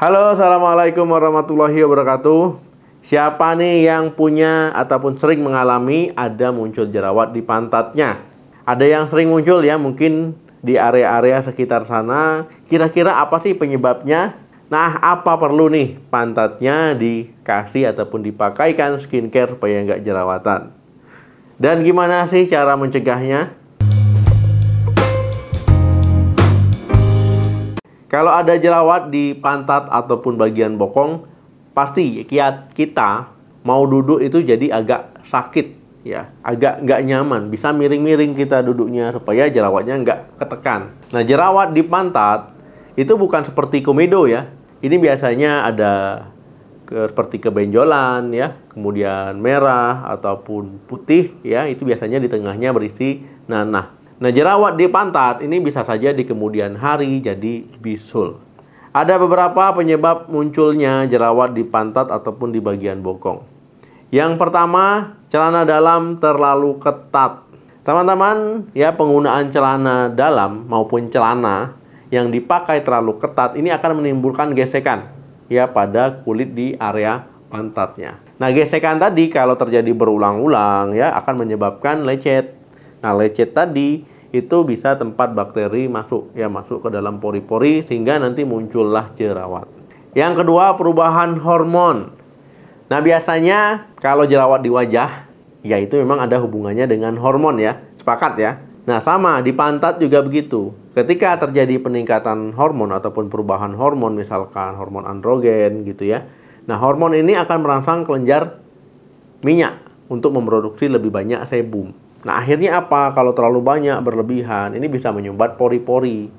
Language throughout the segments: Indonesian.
Halo, assalamualaikum warahmatullahi wabarakatuh. Siapa nih yang punya ataupun sering mengalami ada muncul jerawat di pantatnya? Ada yang sering muncul ya, mungkin di area-area sekitar sana. Kira-kira apa sih penyebabnya? Nah, apa perlu nih pantatnya dikasih ataupun dipakaikan skincare supaya nggak jerawatan? Dan gimana sih cara mencegahnya? Kalau ada jerawat di pantat ataupun bagian bokong, pasti kita mau duduk itu jadi agak sakit, ya, agak nggak nyaman. Bisa miring-miring kita duduknya supaya jerawatnya nggak ketekan. Nah, jerawat di pantat itu bukan seperti komedo ya. Ini biasanya ada seperti kebenjolan ya, kemudian merah ataupun putih ya. Itu biasanya di tengahnya berisi nanah. Nah, jerawat di pantat ini bisa saja di kemudian hari jadi bisul. Ada beberapa penyebab munculnya jerawat di pantat ataupun di bagian bokong. Yang pertama, celana dalam terlalu ketat. Teman-teman, ya, penggunaan celana dalam maupun celana yang dipakai terlalu ketat ini akan menimbulkan gesekan ya pada kulit di area pantatnya. Nah, gesekan tadi kalau terjadi berulang-ulang ya akan menyebabkan lecet. Nah, lecet tadi itu bisa tempat bakteri masuk ke dalam pori-pori sehingga nanti muncullah jerawat. Yang kedua, perubahan hormon. Nah, biasanya kalau jerawat di wajah, ya itu memang ada hubungannya dengan hormon ya. Sepakat ya. Nah, sama di pantat juga begitu. Ketika terjadi peningkatan hormon ataupun perubahan hormon, misalkan hormon androgen gitu ya. Nah, hormon ini akan merangsang kelenjar minyak untuk memproduksi lebih banyak sebum. Nah, akhirnya apa? Kalau terlalu banyak, berlebihan, ini bisa menyumbat pori-pori.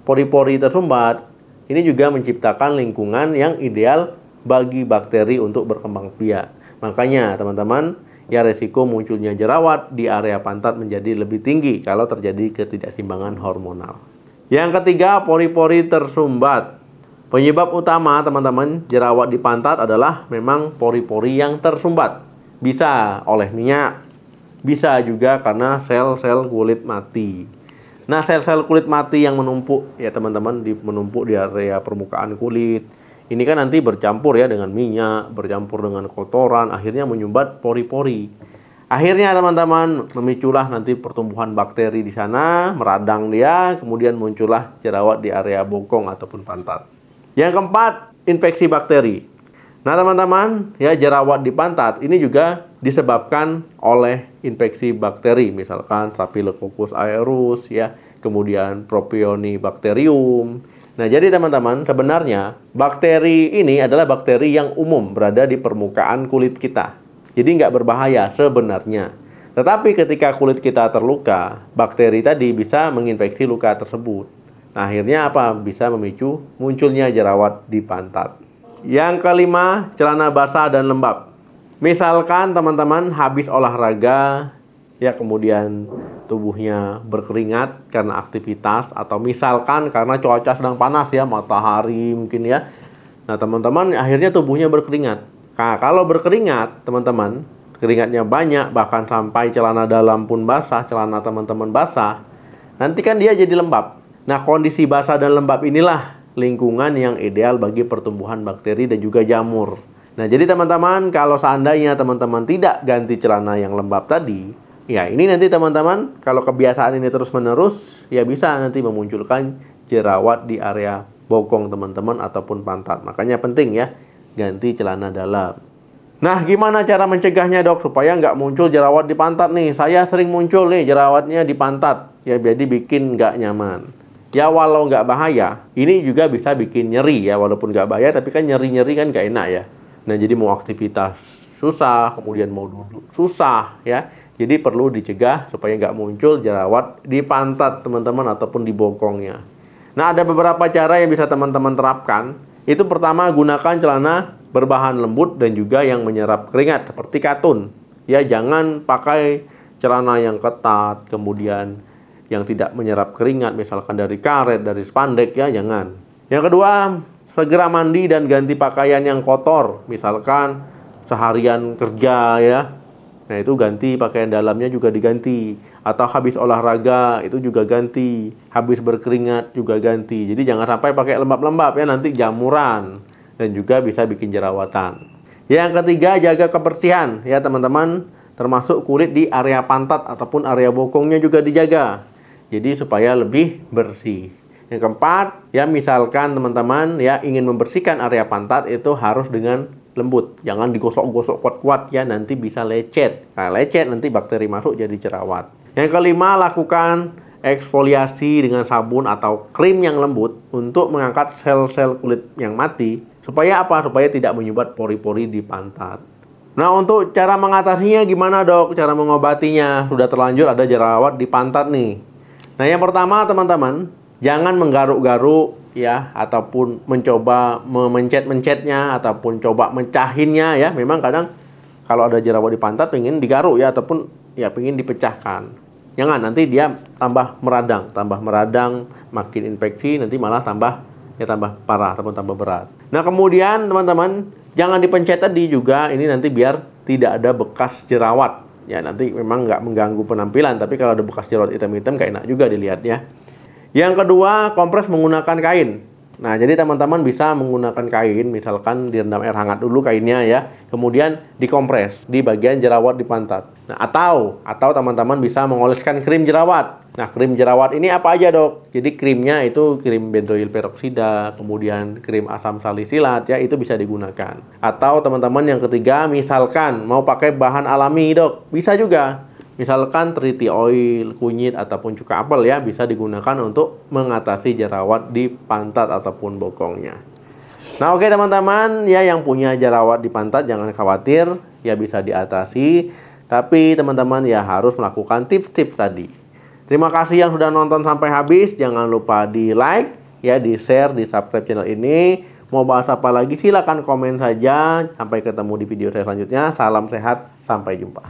Pori-pori tersumbat, ini juga menciptakan lingkungan yang ideal bagi bakteri untuk berkembang biak. Makanya, teman-teman, ya resiko munculnya jerawat di area pantat menjadi lebih tinggi kalau terjadi ketidakseimbangan hormonal. Yang ketiga, pori-pori tersumbat. Penyebab utama, teman-teman, jerawat di pantat adalah memang pori-pori yang tersumbat. Bisa oleh minyak, bisa juga karena sel-sel kulit mati. Nah, sel-sel kulit mati yang menumpuk ya teman-teman, menumpuk di area permukaan kulit. Ini kan nanti bercampur ya dengan minyak, bercampur dengan kotoran, akhirnya menyumbat pori-pori. Akhirnya teman-teman memiculah nanti pertumbuhan bakteri di sana, meradang dia, kemudian muncullah jerawat di area bokong ataupun pantat. Yang keempat, infeksi bakteri. Nah, teman-teman, ya jerawat di pantat ini juga disebabkan oleh infeksi bakteri, misalkan Staphylococcus aureus ya, kemudian Propionibacterium. Nah, jadi teman-teman, sebenarnya bakteri ini adalah bakteri yang umum berada di permukaan kulit kita. Jadi nggak berbahaya sebenarnya. Tetapi ketika kulit kita terluka, bakteri tadi bisa menginfeksi luka tersebut. Nah, akhirnya apa? Bisa memicu munculnya jerawat di pantat. Yang kelima, celana basah dan lembab. Misalkan teman-teman habis olahraga, ya kemudian tubuhnya berkeringat karena aktivitas, atau misalkan karena cuaca sedang panas ya, matahari mungkin ya. Nah, teman-teman akhirnya tubuhnya berkeringat. Nah, kalau berkeringat, teman-teman, keringatnya banyak, bahkan sampai celana dalam pun basah, celana teman-teman basah, nanti kan dia jadi lembab. Nah, kondisi basah dan lembab inilah lingkungan yang ideal bagi pertumbuhan bakteri dan juga jamur. Nah, jadi teman-teman, kalau seandainya teman-teman tidak ganti celana yang lembab tadi, ya ini nanti teman-teman, kalau kebiasaan ini terus-menerus, ya bisa nanti memunculkan jerawat di area bokong teman-teman ataupun pantat. Makanya penting ya, ganti celana dalam. Nah, gimana cara mencegahnya dok, supaya nggak muncul jerawat di pantat nih? Saya sering muncul nih jerawatnya di pantat, ya jadi bikin nggak nyaman. Ya walau nggak bahaya, ini juga bisa bikin nyeri ya, walaupun nggak bahaya, tapi kan nyeri-nyeri kan nggak enak ya. Nah, jadi mau aktivitas susah, kemudian mau duduk susah ya. Jadi perlu dicegah supaya nggak muncul jerawat di pantat teman-teman ataupun di bokongnya. Nah, ada beberapa cara yang bisa teman-teman terapkan. Itu pertama, gunakan celana berbahan lembut dan juga yang menyerap keringat seperti katun. Ya, jangan pakai celana yang ketat, kemudian yang tidak menyerap keringat, misalkan dari karet, dari spandek ya, jangan. Yang kedua, segera mandi dan ganti pakaian yang kotor, misalkan seharian kerja ya. Nah, itu ganti pakaian dalamnya juga diganti. Atau habis olahraga itu juga ganti, habis berkeringat juga ganti. Jadi jangan sampai pakai lembab-lembab ya, nanti jamuran dan juga bisa bikin jerawatan. Yang ketiga, jaga kebersihan ya teman-teman, termasuk kulit di area pantat ataupun area bokongnya juga dijaga. Jadi supaya lebih bersih. Yang keempat, ya misalkan teman-teman ya ingin membersihkan area pantat itu harus dengan lembut. Jangan digosok-gosok kuat-kuat ya, nanti bisa lecet. Nah, lecet nanti bakteri masuk jadi jerawat. Yang kelima, lakukan eksfoliasi dengan sabun atau krim yang lembut untuk mengangkat sel-sel kulit yang mati. Supaya apa? Supaya tidak menyumbat pori-pori di pantat. Nah, untuk cara mengatasinya gimana dok? Cara mengobatinya? Sudah terlanjur ada jerawat di pantat nih. Nah, yang pertama teman-teman, jangan menggaruk-garuk ya, ataupun mencoba memencet-mencetnya, ataupun coba mencahinnya ya. Memang kadang kalau ada jerawat di pantat pengen digaruk ya, ataupun ya pengen dipecahkan. Jangan, nanti dia tambah meradang, makin infeksi, nanti malah tambah parah ataupun tambah berat. Nah, kemudian teman-teman, jangan dipencet tadi juga, ini nanti biar tidak ada bekas jerawat. Ya, nanti memang nggak mengganggu penampilan, tapi kalau ada bekas jerawat hitam-hitam gak enak juga dilihat ya. Yang kedua, kompres menggunakan kain. Nah, jadi teman-teman bisa menggunakan kain, misalkan direndam air hangat dulu kainnya ya, kemudian dikompres di bagian jerawat di pantat. Nah, atau teman-teman bisa mengoleskan krim jerawat. Nah, krim jerawat ini apa aja dok? Jadi krimnya itu krim benzoil peroksida, kemudian krim asam salisilat ya, itu bisa digunakan. Atau teman-teman yang ketiga, misalkan mau pakai bahan alami dok, bisa juga. Misalkan triti oil, kunyit, ataupun cuka apel ya, bisa digunakan untuk mengatasi jerawat di pantat ataupun bokongnya. Nah, oke teman-teman, ya yang punya jerawat di pantat jangan khawatir, ya bisa diatasi. Tapi teman-teman ya harus melakukan tips-tips tadi. Terima kasih yang sudah nonton sampai habis. Jangan lupa di like, ya di share, di subscribe channel ini. Mau bahas apa lagi silahkan komen saja. Sampai ketemu di video saya selanjutnya. Salam sehat, sampai jumpa.